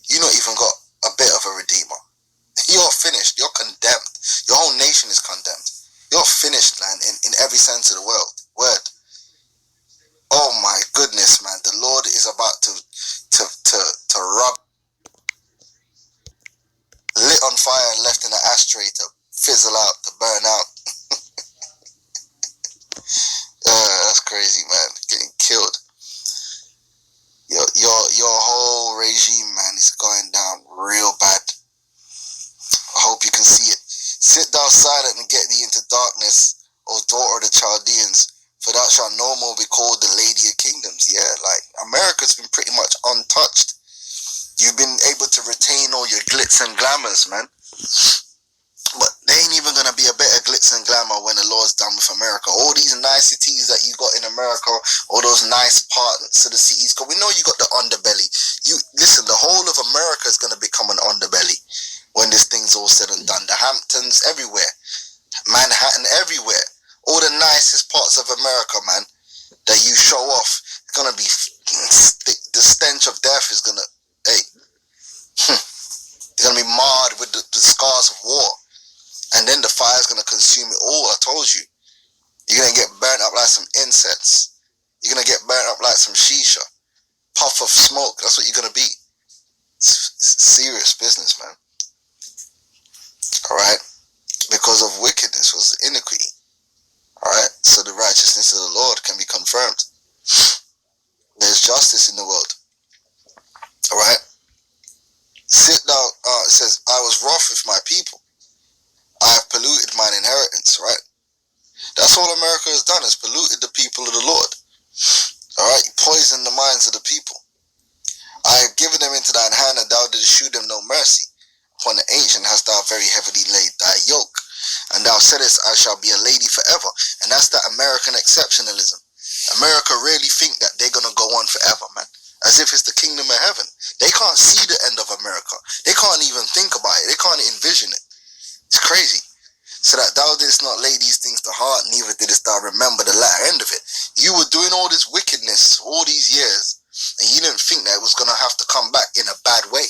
You not even got a bit of a redeemer. You're finished. You're condemned. Your whole nation is condemned. You're finished, man, in every sense of the word. Oh my goodness, man. The Lord is about to rub, lit on fire and left in an ashtray to fizzle out, to burn out. That's crazy, man. Getting killed. Your whole regime, man, is going down real bad. I hope you can see it. Sit thou silent and get thee into darkness, O daughter of the Chaldeans, for thou shalt no more be called the Lady of Kingdoms. Yeah, like, America's been pretty much untouched. You've been able to retain all your glitz and glamours, man. But they ain't even going to be a bit of glitz and glamour when the Lord's done with America. All these niceties that you got in America, all those nice parts of the cities, because we know you got the underbelly. Listen, the whole of America is going to become an underbelly when this thing's all said and done. The Hamptons, everywhere. Manhattan, everywhere. All the nicest parts of America, man, that you show off, it's going to be, the stench of death is going to, it's going to be marred with the scars of war. And then the fire's going to consume it all. I told you. You're going to get burnt up like some incense. You're going to get burnt up like some shisha. Puff of smoke. That's what you're going to be. It's serious business, man. Alright? Because of wickedness was iniquity. Alright? So the righteousness of the Lord can be confirmed. There's justice in the world. Alright? Sit down. It says, I was wroth with my people. I have polluted mine inheritance, right? That's all America has done, is polluted the people of the Lord. Alright? You poison the minds of the people. I have given them into thine hand, and thou didst shew them no mercy. Upon the ancient hast thou very heavily laid thy yoke. And thou saidest, I shall be a lady forever. And that's that American exceptionalism. America really think that they're going to go on forever, man. As if it's the kingdom of heaven. They can't see the end of America. They can't even think about it. They can't envision it. It's crazy. So that thou didst not lay these things to heart, neither didst thou remember the latter end of it. You were doing all this wickedness all these years, and you didn't think that it was going to have to come back in a bad way.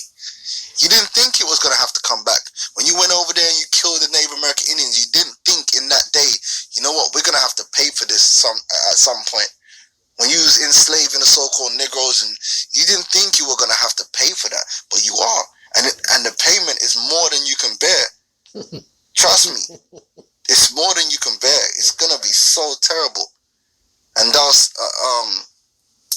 You didn't think it was going to have to come back. When you went over there and you killed the Native American Indians, you didn't think in that day, you know what, we're going to have to pay for this at some point. When you was enslaving the so-called Negroes, and you didn't think you were going to have to pay for that, but you are. And the payment is more than you can bear. Trust me, it's more than you can bear. It's gonna be so terrible. And thou,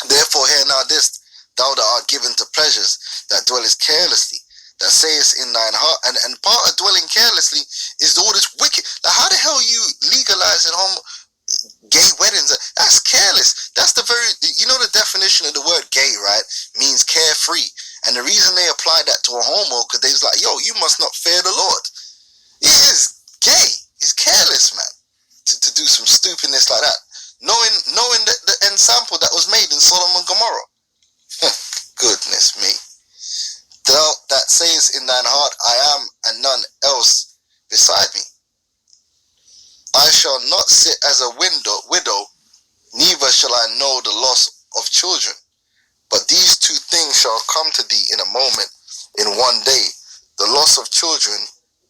therefore, hear now this: thou that art given to pleasures, that dwellest carelessly, that sayest in thine heart. And part of dwelling carelessly is all this wicked. Like, how the hell you legalizing gay weddings? That's careless. That's the very, you know, the definition of the word gay, right? Means carefree. And the reason they applied that to a homo, because they was like, yo, you must not fear the Lord. He is gay. He's careless, man. To do some stupidness like that. Knowing the ensample that was made in Sodom and Gomorrah. Goodness me. Thou that sayest in thine heart, I am, and none else beside me. I shall not sit as a widow, neither shall I know the loss of children. But these two things shall come to thee in a moment, in one day, the loss of children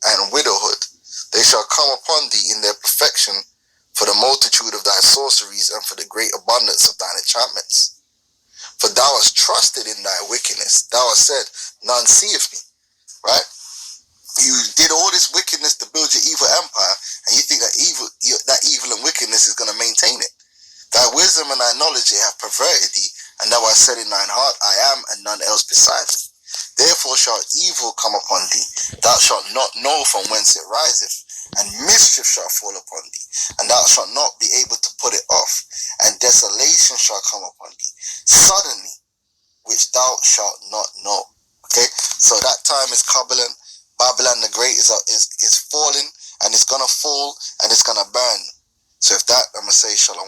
and widowhood. They shall come upon thee in their perfection, for the multitude of thy sorceries and for the great abundance of thine enchantments. For thou hast trusted in thy wickedness. Thou hast said, none seeth me. Right? You did all this wickedness to build your evil empire, and you think that evil and wickedness is going to maintain it. Thy wisdom and thy knowledge they have perverted thee, and thou hast said in thine heart, I am, and none else beside me. Therefore shall evil come upon thee, thou shalt not know from whence it riseth, and mischief shall fall upon thee, and thou shalt not be able to put it off, and desolation shall come upon thee, suddenly, which thou shalt not know. Okay, so that time is Babylon. Babylon the Great is falling, and it's gonna fall, and it's gonna burn. So if that, I'm gonna say shalom.